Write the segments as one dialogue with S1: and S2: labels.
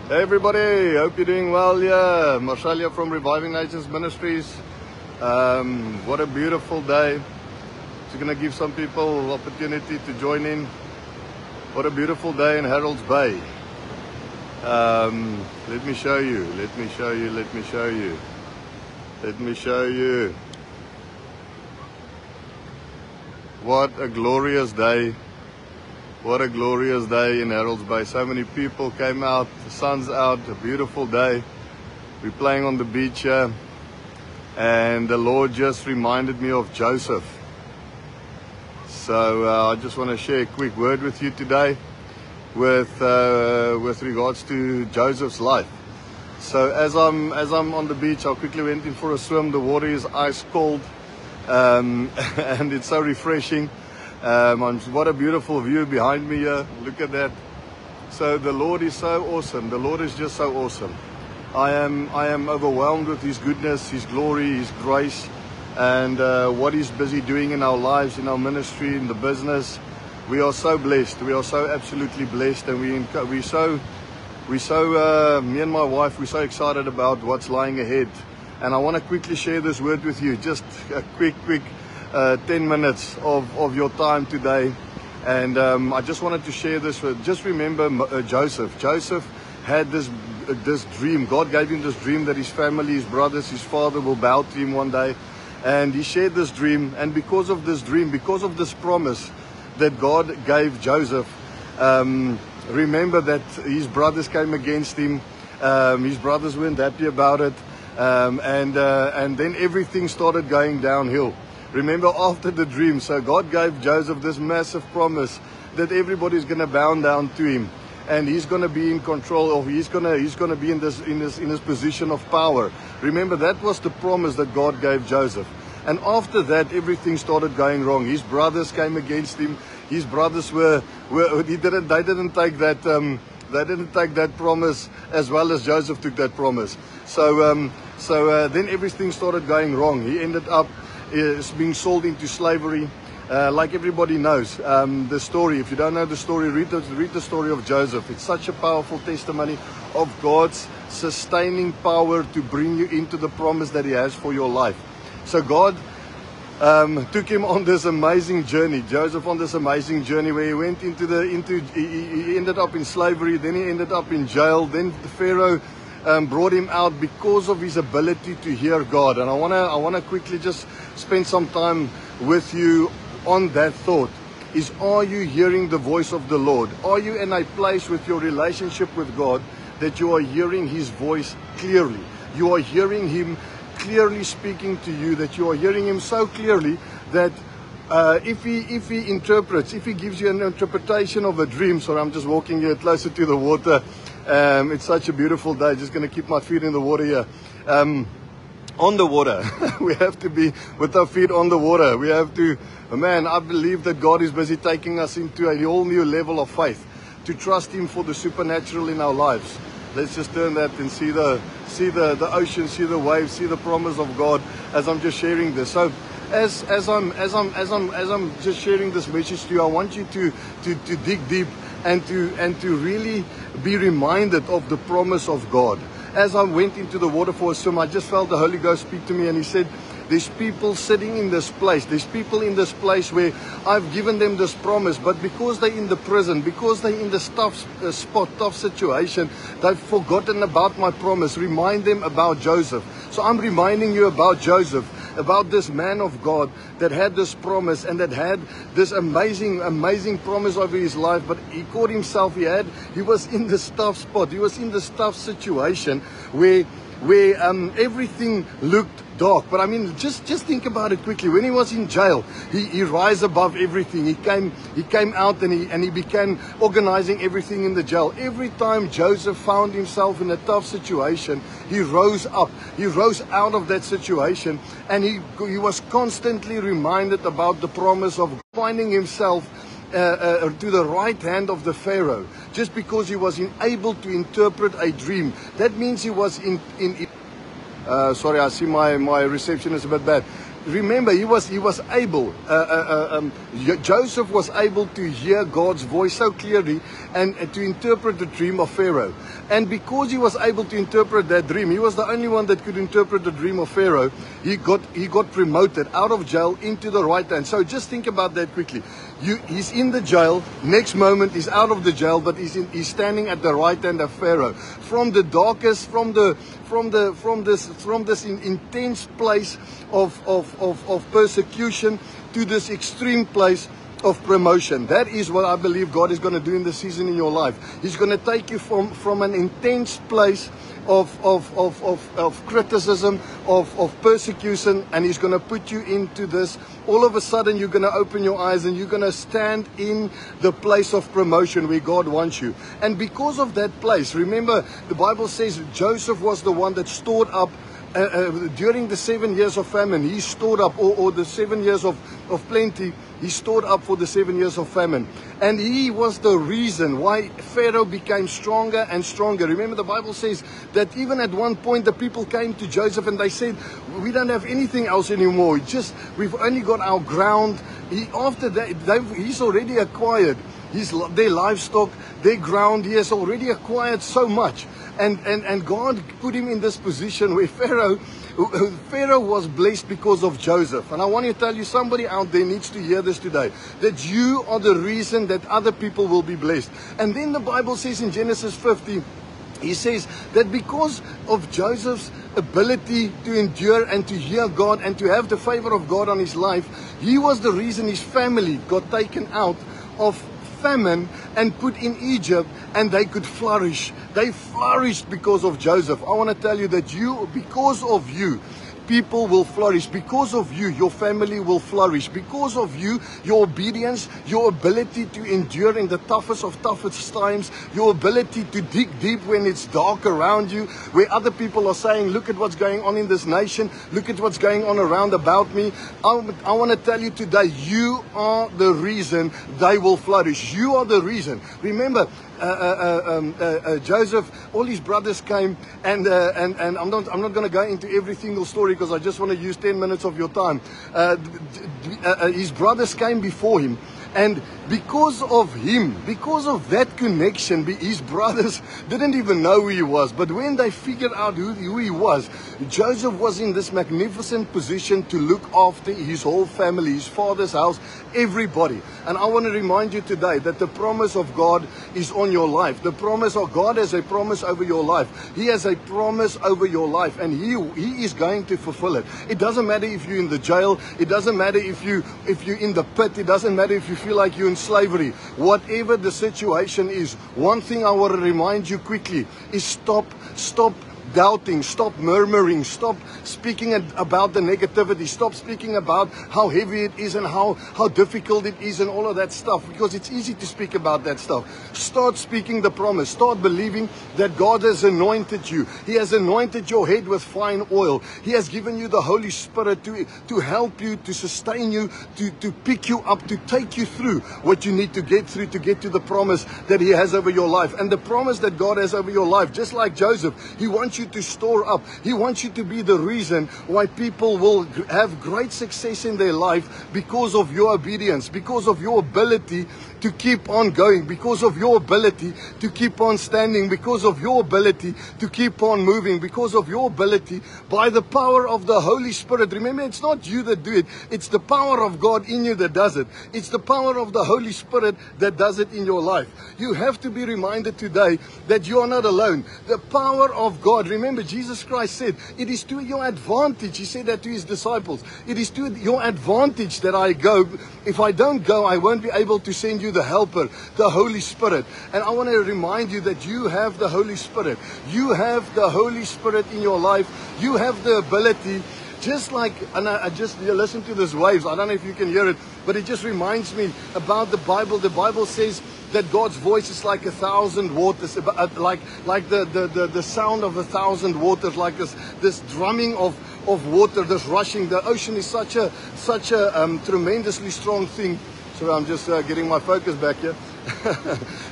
S1: Hey everybody, hope you're doing well. Yeah, Marshalia from Reviving Nations Ministries. What a beautiful day. It's going to give some people opportunity to join in. What a beautiful day in Harold's Bay. Let me show you. What a glorious day. What a glorious day in Harold's Bay. So many people came out, the sun's out, a beautiful day. We're playing on the beach here. And the Lord just reminded me of Joseph. So I just want to share a quick word with you today with regards to Joseph's life. So as I'm on the beach, I quickly went in for a swim. The water is ice cold and it's so refreshing. What a beautiful view behind me here. Look at that. So the Lord is so awesome. The Lord is just so awesome. I am overwhelmed with His goodness, His glory, His grace, and what He's busy doing in our lives, in our ministry, in the business. We are so blessed. We are so absolutely blessed, and me and my wife, we're so excited about what's lying ahead. And I want to quickly share this word with you. Just a quick 10 minutes of your time today. And I just wanted to share this with, just remember Joseph. Joseph had this dream. God gave him this dream that his family, his brothers, his father will bow to him one day. And he shared this dream. And because of this dream, because of this promise that God gave Joseph, remember that his brothers came against him. His brothers weren't happy about it. And then everything started going downhill. Remember, after the dream, so God gave Joseph this massive promise that everybody's going to bow down to him, and he's going to be in control of. He's going to be in this position of power. Remember, that was the promise that God gave Joseph. And after that, everything started going wrong. His brothers came against him. His brothers they didn't take that promise as well as Joseph took that promise. So then everything started going wrong. He ended up is being sold into slavery, like everybody knows the story. If you don't know the story, read the story of Joseph. It's such a powerful testimony of God's sustaining power to bring you into the promise that He has for your life. So God took him on this amazing journey, Joseph, on this amazing journey where he went he ended up in slavery, then he ended up in jail, then the Pharaoh brought him out because of his ability to hear God. And I wanna quickly just spend some time with you on that thought. Are you hearing the voice of the Lord? Are you in a place with your relationship with God that you are hearing His voice clearly? You are hearing Him clearly speaking to you, that you are hearing Him so clearly that if He gives you an interpretation of a dream. Sorry, I'm just walking here closer to the water. It's such a beautiful day. Just going to keep my feet in the water here. On the water. We have to be with our feet on the water. We have to, man, I believe that God is busy taking us into a whole new level of faith, to trust Him for the supernatural in our lives. Let's just turn that and see the ocean, see the waves, see the promise of God as I'm just sharing this. So as I'm just sharing this message to you, I want you to dig deep and to really be reminded of the promise of God. As I went into the water for a swim, I just felt the Holy Ghost speak to me, and He said, there's people sitting in this place. There's people in this place where I've given them this promise, but because they're in the prison, because they're in this tough situation, they've forgotten about my promise. Remind them about Joseph. So I'm reminding you about Joseph, about this man of God that had this promise and that had this amazing promise over his life, but he caught himself, he was in this tough spot, he was in this tough situation where everything looked dark. But I mean, just think about it quickly. When he was in jail, he rise above everything. He came out and he began organizing everything in the jail. Every time Joseph found himself in a tough situation, he rose up. He rose out of that situation, and he was constantly reminded about the promise of finding himself to the right hand of the Pharaoh, just because he was able to interpret a dream. That means he was sorry, I see my reception is a bit bad. Remember, he was able Joseph was able to hear God's voice so clearly and to interpret the dream of Pharaoh. And because he was able to interpret that dream, he was the only one that could interpret the dream of Pharaoh. He got promoted out of jail into the right hand. So just think about that quickly. He's in the jail. Next moment he's out of the jail, but he's standing at the right hand of Pharaoh. From the darkest, from this intense place of persecution to this extreme place of promotion. That is what I believe God is going to do in this season in your life. He's going to take you from an intense place of criticism, of persecution, and He's going to put you into this. All of a sudden you're going to open your eyes and you're going to stand in the place of promotion where God wants you. And because of that place, remember the Bible says Joseph was the one that stored up during the 7 years of famine. He stored up, or the 7 years of plenty, he stored up for the 7 years of famine. And he was the reason why Pharaoh became stronger and stronger. Remember the Bible says that even at one point the people came to Joseph and they said, we don't have anything else anymore. We've only got our ground. After that, he's already acquired their livestock, their ground. He has already acquired so much. And God put him in this position where Pharaoh was blessed because of Joseph. And I want to tell you, somebody out there needs to hear this today, that you are the reason that other people will be blessed. And then the Bible says in Genesis 50, he says that because of Joseph's ability to endure and to hear God and to have the favor of God on his life, he was the reason his family got taken out of famine and put in Egypt, and they could flourish. They flourished because of Joseph. I want to tell you that because of you, people will flourish. Because of you, your family will flourish. Because of you, your obedience, your ability to endure in the toughest of toughest times, your ability to dig deep when it's dark around you, where other people are saying, look at what's going on in this nation, look at what's going on around about me. I want to tell you today, you are the reason they will flourish. You are the reason. Remember, Joseph, all his brothers came, and I'm not going to go into every single story because I just want to use 10 minutes of your time. His brothers came before him, and because of him, because of that connection, his brothers didn't even know who he was. But when they figured out who he was, Joseph was in this magnificent position to look after his whole family, his father's house, everybody. And I want to remind you today that the promise of God is on your life. The promise of God has a promise over your life. He has a promise over your life, and He is going to fulfill it. It doesn't matter if you're in the jail. It doesn't matter if you're in the pit. It doesn't matter if you feel like you're in slavery. Whatever the situation is, one thing I want to remind you quickly is stop doubting, stop murmuring, stop speaking about the negativity, stop speaking about how heavy it is and how difficult it is and all of that stuff, because it's easy to speak about that stuff. Start speaking the promise. Start believing that God has anointed you. He has anointed your head with fine oil. He has given you the Holy Spirit to help you, to sustain you, to pick you up, to take you through what you need to get through to get to the promise that He has over your life. And the promise that God has over your life, just like Joseph, He wants you to store up. He wants you to be the reason why people will have great success in their life because of your obedience, because of your ability to keep on going, because of your ability to keep on standing, because of your ability to keep on moving, because of your ability by the power of the Holy Spirit. Remember, it's not you that do it. It's the power of God in you that does it. It's the power of the Holy Spirit that does it in your life. You have to be reminded today that you are not alone. The power of God. Remember, Jesus Christ said, it is to your advantage. He said that to His disciples. It is to your advantage that I go. If I don't go, I won't be able to send you the Helper, the Holy Spirit. And I want to remind you that you have the Holy Spirit. You have the Holy Spirit in your life. You have the ability. Just like, and I just listen to these waves. I don't know if you can hear it, but it just reminds me about the Bible. The Bible says that God's voice is like 1,000 waters, like the sound of 1,000 waters, like this drumming of water, this rushing. The ocean is such a tremendously strong thing. So I'm just getting my focus back here.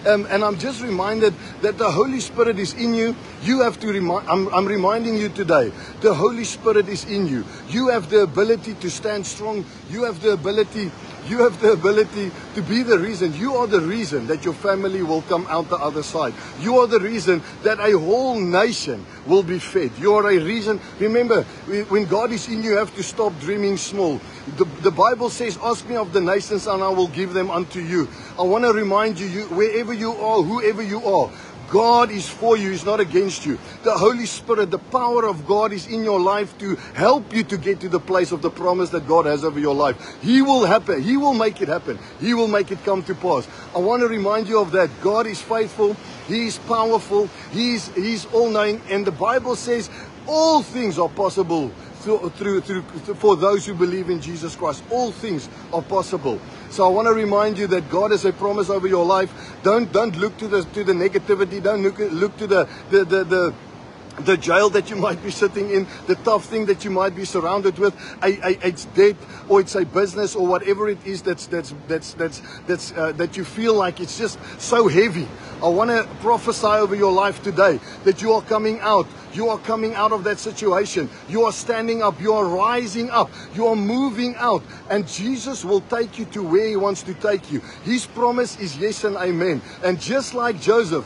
S1: And I'm just reminded that the Holy Spirit is in you. You have to I'm reminding you today, the Holy Spirit is in you. You have the ability to stand strong. You have the ability You have the ability to be the reason. You are the reason that your family will come out the other side. You are the reason that a whole nation will be fed. You are a reason. Remember, when God is in you, you have to stop dreaming small. The Bible says, ask me of the nations and I will give them unto you. I want to remind you, wherever you are, whoever you are, God is for you, He's not against you. The Holy Spirit, the power of God is in your life to help you to get to the place of the promise that God has over your life. He will happen. He will make it happen. He will make it come to pass. I want to remind you of that. God is faithful. He is powerful. He's all-knowing. And the Bible says all things are possible for those who believe in Jesus Christ. All things are possible. So I want to remind you that God has a promise over your life. Don't look to the negativity. Don't look to the jail that you might be sitting in, the tough thing that you might be surrounded with. It's debt, or it's a business, or whatever it is that you feel like it's just so heavy. I want to prophesy over your life today that you are coming out. You are coming out of that situation. You are standing up. You are rising up. You are moving out. And Jesus will take you to where He wants to take you. His promise is yes and amen. And just like Joseph,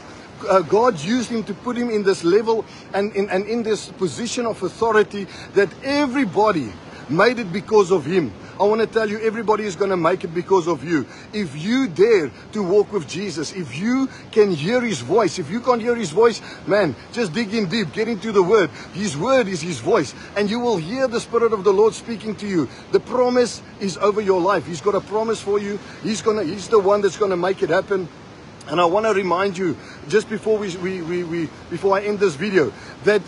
S1: God used him to put him in this level and in this position of authority that everybody made it because of him. I want to tell you, everybody is going to make it because of you. If you dare to walk with Jesus, if you can hear His voice, if you can't hear His voice, man, just dig in deep, get into the Word. His Word is His voice, and you will hear the Spirit of the Lord speaking to you. The promise is over your life. He's got a promise for you. He's the one that's going to make it happen. And I want to remind you, just before before I end this video, that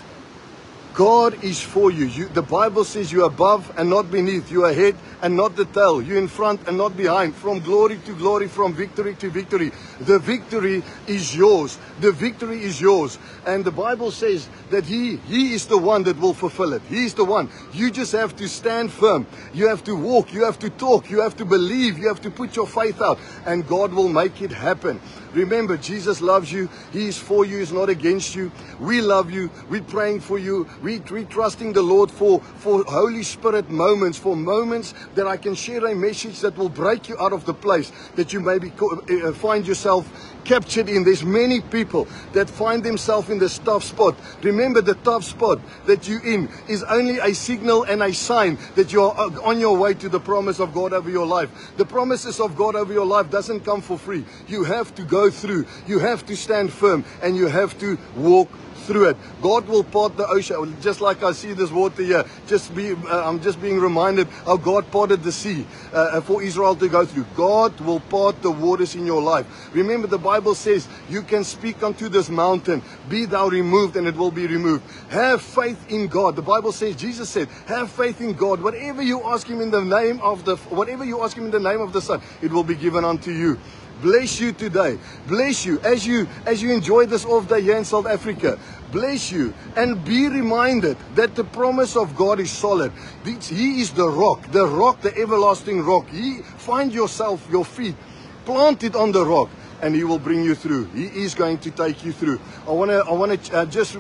S1: God is for you. The Bible says you're above and not beneath. You are head and not the tail. You're in front and not behind. From glory to glory, from victory to victory. The victory is yours. The victory is yours. And the Bible says that He is the one that will fulfill it. He is the one. You just have to stand firm. You have to walk. You have to talk. You have to believe. You have to put your faith out. And God will make it happen. Remember, Jesus loves you. He is for you. He's not against you. We love you. We're praying for you. We're trusting the Lord for Holy Spirit moments, for moments that I can share a message that will break you out of the place that you maybe find yourself captured in. There's many people that find themselves in this tough spot. Remember, the tough spot that you're in is only a signal and a sign that you're on your way to the promise of God over your life. The promises of God over your life doesn't come for free. You have to go through. You have to stand firm, and you have to walk through it. God will part the ocean. Just like I see this water here, I'm just being reminded how God parted the sea for Israel to go through. God will part the waters in your life. Remember, the Bible says you can speak unto this mountain, be thou removed, and it will be removed. Have faith in God. The Bible says, Jesus said, have faith in God. Whatever you ask Him in the name of the Son, it will be given unto you. Bless you today. Bless you as you enjoy this off day here in South Africa. Bless you, and be reminded that the promise of God is solid. He is the rock, the everlasting rock. Find yourself, your feet planted on the rock, and He will bring you through. He is going to take you through. I want to just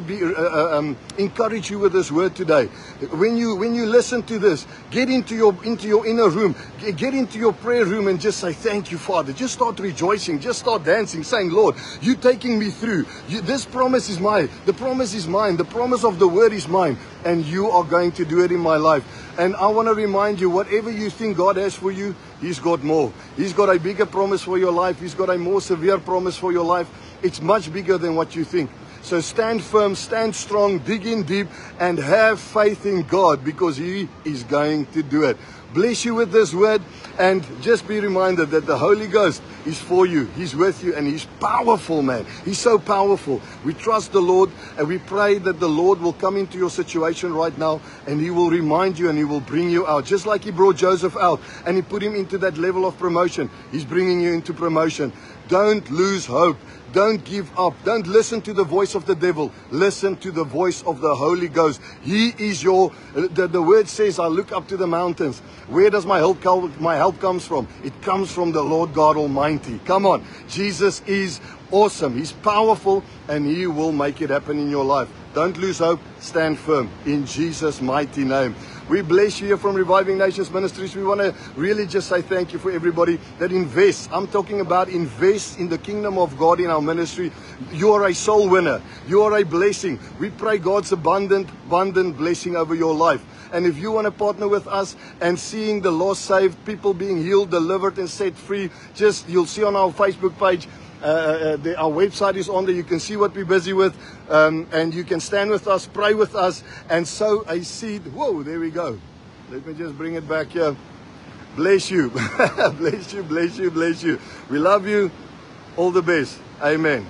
S1: encourage you with this word today. When you listen to this, get into your inner room, get into your prayer room, and just say, thank you, Father. Just start rejoicing, just start dancing, saying, Lord, you're taking me through. This promise is mine. The promise is mine. The promise of the word is mine, and you are going to do it in my life. And I want to remind you, whatever you think God has for you, He's got more. He's got a bigger promise for your life. He's got a more severe promise for your life. It's much bigger than what you think. So stand firm, stand strong, dig in deep, and have faith in God, because He is going to do it. Bless you with this word, and just be reminded that the Holy Ghost is for you. He's with you, and He's powerful, man. He's so powerful. We trust the Lord, and we pray that the Lord will come into your situation right now, and He will remind you, and He will bring you out. Just like He brought Joseph out, and He put him into that level of promotion, He's bringing you into promotion. Don't lose hope. Don't give up. Don't listen to the voice of the devil. Listen to the voice of the Holy Ghost. He is the word says, I look up to the mountains. Where does my help come? My help comes from. It comes from the Lord God Almighty. Come on. Jesus is awesome. He's powerful, and He will make it happen in your life. Don't lose hope. Stand firm in Jesus' mighty name. We bless you here from Reviving Nations Ministries. We want to really just say thank you for everybody that invests. I'm talking about invest in the kingdom of God in our ministry. You are a soul winner. You are a blessing. We pray God's abundant blessing over your life. And if you want to partner with us and seeing the lost saved, people being healed, delivered and set free, just you'll see on our Facebook page, our website is on there. You can see what we're busy with, and you can stand with us, pray with us, and sow a seed. Whoa, there we go. Let me just bring it back here. Bless you. Bless you, bless you, bless you. We love you. All the best. Amen.